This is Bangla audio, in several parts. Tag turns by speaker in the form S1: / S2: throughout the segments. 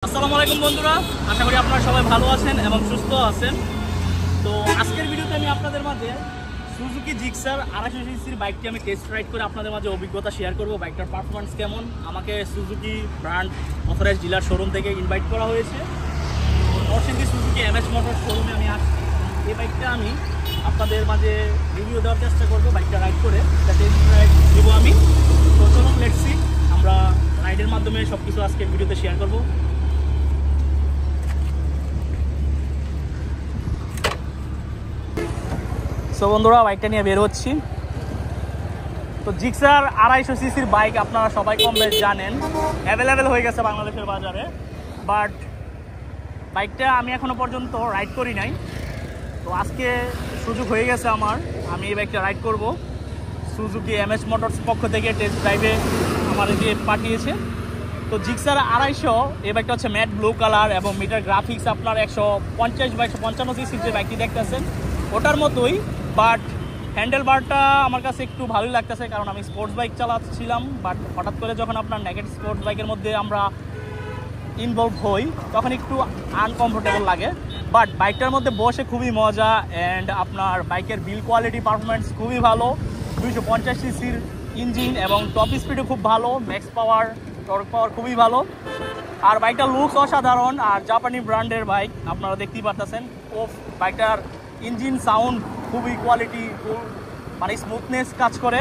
S1: আসসালামু আলাইকুম বন্ধুরা, আশা করি আপনারা সবাই ভালো আছেন এবং সুস্থ আছেন। তো আজকের ভিডিওতে আমি আপনাদের মাঝে সুজুকি জিক্সার 250 সিসির বাইকটি আমি টেস্ট রাইড করে আপনাদের মাঝে অভিজ্ঞতা শেয়ার করব। বাইকটার পারফরমেন্স কেমন। আমাকে Suzuki brand authorise dealer showroom থেকে ইনভাইট করা হয়েছে। নরসিংদী সুজুকি এমএস মোটর শোরুমে আমি আসছি। এই বাইকটা আমি আপনাদের মাঝে রিভিউ দেওয়ার চেষ্টা করব। বাইকটা রাইড করে টেস্ট রাইড দেব আমি। তো চলুন লেটস সি, আমরা রাইডের মাধ্যমে সব কিছু আজকের ভিডিওতে শেয়ার করব। তো বন্ধুরা, বাইকটা নিয়ে বের হচ্ছি। তো জিক্সার 250 সিসির বাইক আপনারা সবাই কম বেশ জানেন, অ্যাভেলেবেল হয়ে গেছে বাংলাদেশের বাজারে। বাট বাইকটা আমি এখনো পর্যন্ত রাইড করি নাই। তো আজকে সুযোগ হয়ে গেছে আমার, আমি এই বাইকটা রাইড করব। সুজুকি এমএস মোটরস পক্ষ থেকে টেস্ট ড্রাইভে আমাদেরকে পাঠিয়েছে। তো জিক্সার 250 এই বাইকটা হচ্ছে ম্যাট ব্লু কালার এবং মিটার গ্রাফিক্স আপনার 150/155 সিসির যে বাইকটি দেখতেছেন ওটার মতোই। বাট হ্যান্ডেল বারটা আমার কাছে একটু ভালোই লাগতেছে, কারণ আমি স্পোর্টস বাইক চালাচ্ছিলাম। বাট হঠাৎ করে যখন আপনার নেকেড স্পোর্টস বাইকের মধ্যে আমরা ইনভলভ হই তখন একটু আনকমফোর্টেবল লাগে। বাট বাইকটার মধ্যে বসে খুবই মজা, অ্যান্ড আপনার বাইকের বিল কোয়ালিটি পারফরমেন্স খুবই ভালো। 250 সিসির ইঞ্জিন এবং টপ স্পিডও খুব ভালো, ম্যাক্স পাওয়ার টর্ক পাওয়ার খুবই ভালো। আর বাইকটার লুকস অসাধারণ, আর জাপানি ব্র্যান্ডের বাইক আপনারা দেখতেই পারতেছেন। বাইকটার ইঞ্জিন সাউন্ড খুবই কোয়ালিটি, মানে স্মুথনেস কাজ করে।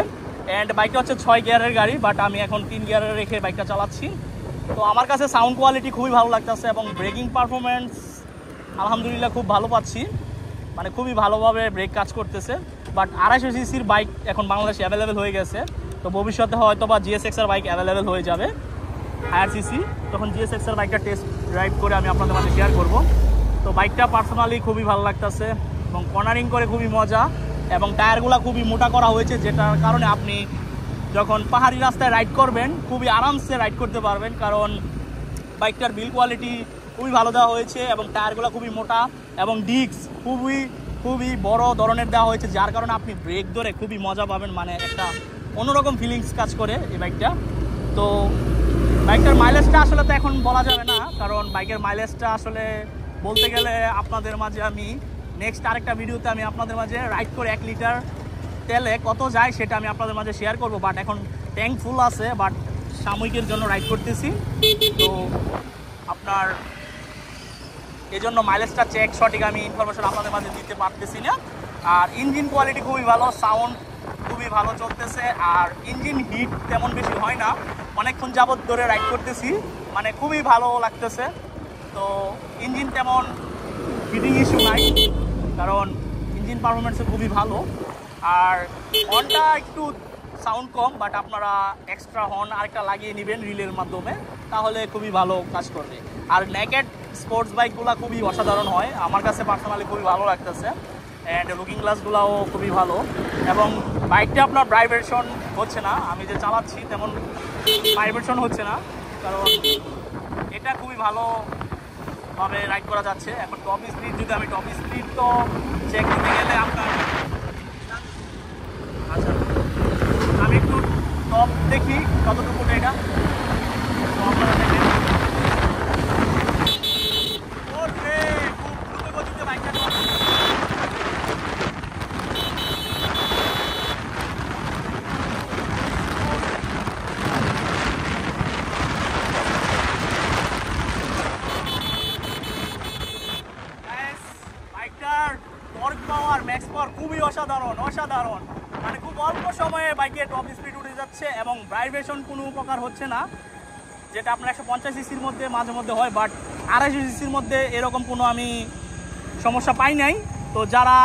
S1: অ্যান্ড বাইকটা হচ্ছে 6 গিয়ারের গাড়ি, বাট আমি এখন 3 গিয়ারে রেখে বাইকটা চালাচ্ছি। তো আমার কাছে সাউন্ড কোয়ালিটি খুবই ভালো লাগতেছে এবং ব্রেকিং পারফরমেন্স আলহামদুলিল্লাহ খুব ভালো পাচ্ছি, মানে খুবই ভালোভাবে ব্রেক কাজ করতেছে। বাট 250 সিসির বাইক এখন বাংলাদেশে অ্যাভেলেবেল হয়ে গেছে। তো ভবিষ্যতে হয়তো বা জিএসএক্সের বাইক অ্যাভেলেবেল হয়ে যাবে হায়ার সিসি, তখন জিএসএক্সের বাইকটা টেস্ট ড্রাইভ করে আমি আপনাদের মাঝে শেয়ার করব। তো বাইকটা পার্সোনালি খুবই ভালো লাগতেছে এবং কর্নারিং করে খুবই মজা, এবং টায়ারগুলো খুবই মোটা করা হয়েছে, যেটার কারণে আপনি যখন পাহাড়ি রাস্তায় রাইড করবেন খুবই আরামসে রাইড করতে পারবেন, কারণ বাইকটার বিল কোয়ালিটি খুবই ভালো দেওয়া হয়েছে এবং টায়ারগুলো খুবই মোটা এবং ডিস্ক খুবই বড় ধরনের দেওয়া হয়েছে, যার কারণে আপনি ব্রেক ধরে খুবই মজা পাবেন, মানে একটা অন্যরকম ফিলিংস কাজ করে এই বাইকটা। তো বাইকটার মাইলেজটা আসলে তো এখন বলা যাবে না, কারণ বাইকের মাইলেজটা আসলে বলতে গেলে আপনাদের মাঝে আমি নেক্সট আরেকটা ভিডিওতে আমি আপনাদের মাঝে রাইড করে 1 লিটার তেলে কত যায় সেটা আমি আপনাদের মাঝে শেয়ার করব। বাট এখন ট্যাঙ্ক ফুল আছে, বাট সাময়িকের জন্য রাইড করতেছি, তো আপনার এজন্য মাইলেজটা চেক সঠিক আমি ইনফরমেশন আপনাদের মাঝে দিতে পারতেছি না। আর ইঞ্জিন কোয়ালিটি খুবই ভালো, সাউন্ড খুবই ভালো চলতেছে, আর ইঞ্জিন হিট তেমন বেশি হয় না। অনেকক্ষণ যাবত ধরে রাইড করতেছি, মানে খুবই ভালো লাগতেছে। তো ইঞ্জিন তেমন হিটিং ইস্যু নাই, কারণ ইঞ্জিন পারফরমেন্সও খুবই ভালো। আর হর্নটা একটু সাউন্ড কম, বাট আপনারা এক্সট্রা হর্ন আরেকটা লাগিয়ে নেবেন রিলের মাধ্যমে, তাহলে খুবই ভালো কাজ করবে। আর নেকেড স্পোর্টস বাইকগুলো খুবই অসাধারণ হয়, আমার কাছে পার্সোনালি খুবই ভালো লাগতেছে। অ্যান্ড লুকিং গ্লাসগুলোও খুবই ভালো, এবং বাইকটা আপনার ভাইব্রেশন হচ্ছে না, আমি যে চালাচ্ছি তেমন ভাইব্রেশন হচ্ছে না, কারণ এটা খুবই ভালোভাবে রাইড করা যাচ্ছে। এখন টপ স্পিড যদি আমি টপ স্পিড তো চেক দিতে গেলে আপনার, আচ্ছা আমি একটু টপ দেখি কতটুকু এটা, তো আপনারা দেখেন খুব দ্রুত গতিতে বাইকটা চলে। বাইকটার টর্ক পাওয়ার ম্যাক্স পাওয়ার খুবই অসাধারণ, মানে খুব অল্প সময়ে বাইকে টপ স্পিড উঠে যাচ্ছে এবং ভাইব্রেশন কোনো প্রকার হচ্ছে না, যেটা আপনার 150 সিসির মধ্যে মাঝে মধ্যে হয়। বাট 250 সিসির মধ্যে এরকম কোনো আমি সমস্যা পাই নাই। তো যারা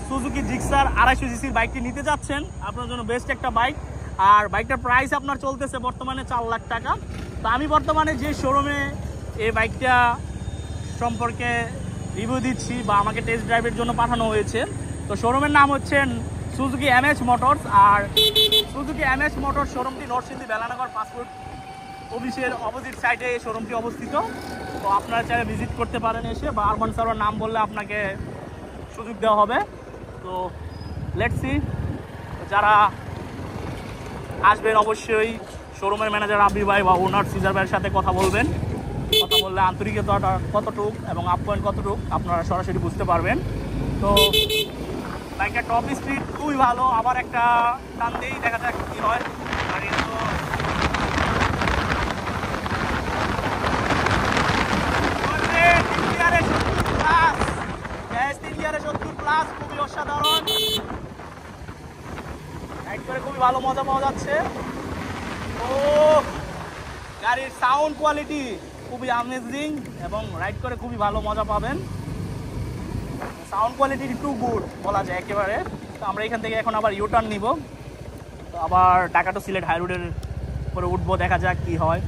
S1: সুজুকি জিক্সার 250 সিসির বাইকটি নিতে যাচ্ছেন আপনার জন্য বেস্ট একটা বাইক। আর বাইকটার প্রাইস আপনার চলতেছে বর্তমানে 4 লাখ টাকা। তো আমি বর্তমানে যে শোরুমে এই বাইকটা সম্পর্কে রিভিউ দিচ্ছি বা আমাকে টেস্ট ড্রাইভের জন্য পাঠানো হয়েছে, তো শোরুমের নাম হচ্ছে সুজুকি এমএস মোটরস। আর সুজুকি এমএস মোটরস শোরুমটি নরসিংদী বেলানগর পাসপোর্ট অফিসের অপোজিট সাইডে এই শোরুমটি অবস্থিত। তো আপনারা চাইলে ভিজিট করতে পারেন এসে, বা আরমান সারোয়ার নাম বললে আপনাকে সুযোগ দেওয়া হবে। তো লেটস সি, যারা আসবেন অবশ্যই শোরুমের ম্যানেজার আবি ভাই বা ওনার সিজার ভাইয়ের সাথে কথা বলবেন। করলে আন্তরিকতাটা কতটুক এবং আপ পয়েন্ট কতটুক আপনারা সরাসরি বুঝতে পারবেন। তো বাইকের টপ স্পিড খুবই ভালো, আবার একটা টান দিয়েই দেখা যাক কী হয়। গাড়ি তো প্লাস খুবই অসাধারণ, রাইড করে খুবই ভালো মজা পাওয়া যাচ্ছে। ও গাড়ির সাউন্ড কোয়ালিটি খুবই অ্যামেজিং এবং রাইড করে খুবই ভালো মজা পাবেন। সাউন্ড কোয়ালিটি টু গুড বলা যায় একেবারে। তো আমরা এখান থেকে এখন আবার ইউটার্ন নিব, তো আবার ঢাকা টু সিলেট হাই রোডের উপরে উঠবো, দেখা যাক কি হয়।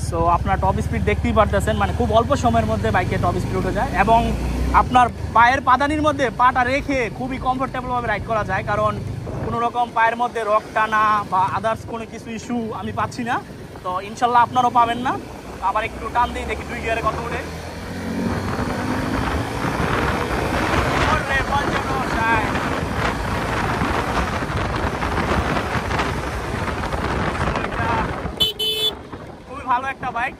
S1: সো আপনার টপ স্পিড দেখতেই পারতেছেন, মানে খুব অল্প সময়ের মধ্যে বাইকে টপ স্পিড উঠে যায় এবং আপনার পায়ের পাদানির মধ্যে পাটা রেখে খুবই কমফোর্টেবলভাবে রাইড করা যায়, কারণ কোনো রকম পায়ের মধ্যে রক টানা বা আদার্স কোনো কিছু ইস্যু আমি পাচ্ছি না। তো ইনশাল্লাহ আপনারও পাবেন না। আবার একটু টান দিই, দেখি 2 গিয়ারে কত উঠে। খুবই ভালো একটা বাইক,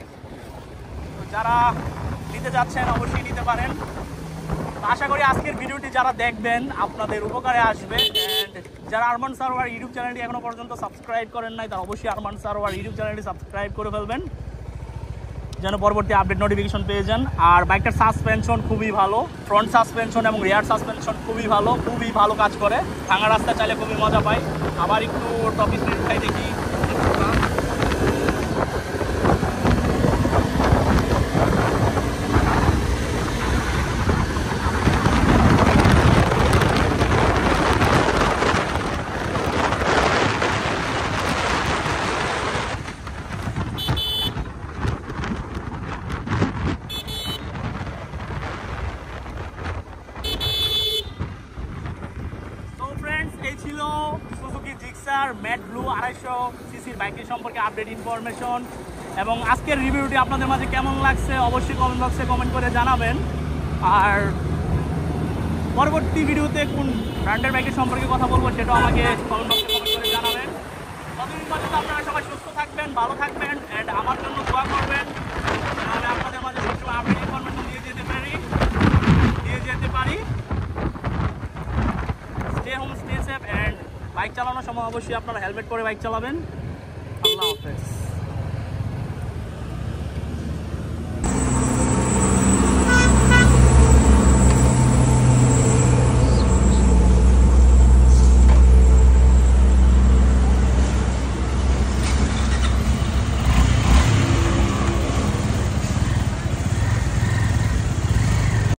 S1: যারা নিতে যাচ্ছেন অবশ্যই নিতে পারেন। আশা করি আজকের ভিডিওটি যারা দেখবেন আপনাদের উপকারে আসবে। অ্যান্ড যারা আরমান সারোয়ার ইউটিউব চ্যানেলটি এখনো পর্যন্ত সাবস্ক্রাইব করেন নাই, তারা অবশ্যই আরমান সারোয়ার ইউটিউব চ্যানেলটি সাবস্ক্রাইব করে ফেলবেন, যেন পরবর্তী আপডেট নোটিফিকেশন পেয়ে যান। আর বাইকটার সাসপেনশন খুবই ভালো, ফ্রন্ট সাসপেনশন এবং রিয়ার সাসপেনশন খুবই ভালো কাজ করে। ভাঙা রাস্তা চাইলে খুবই মজা পাই। আবার একটু টপ স্পিড খাই দেখি। এই ছিল সুজুকি জিক্সার ম্যাট ব্লু 250 সিসির বাইকের সম্পর্কে আপডেট ইনফরমেশন। এবং আজকের রিভিউটি আপনাদের মাঝে কেমন লাগছে অবশ্যই কমেন্ট বক্সে কমেন্ট করে জানাবেন। আর পরবর্তী ভিডিওতে কোন ব্র্যান্ডের বাইকের সম্পর্কে কথা বলবো সেটাও আমাকে কমেন্ট বক্সে কমেন্ট করে জানাবেন। ততদিন পর্যন্ত আপনারা সবাই সুস্থ থাকবেন, ভালো থাকবেন অ্যান্ড আমার জন্য দোয়া করবেন, তাহলে আপনাদের মাঝে সবসময় আপডেট ইনফরমেশন দিয়ে যেতে পারি। Stay home, stay safe and bike চালানোর সময় অবশ্যই আপনারা হেলমেট পরে বাইক চালাবেন। আল্লাহ হাফেজ।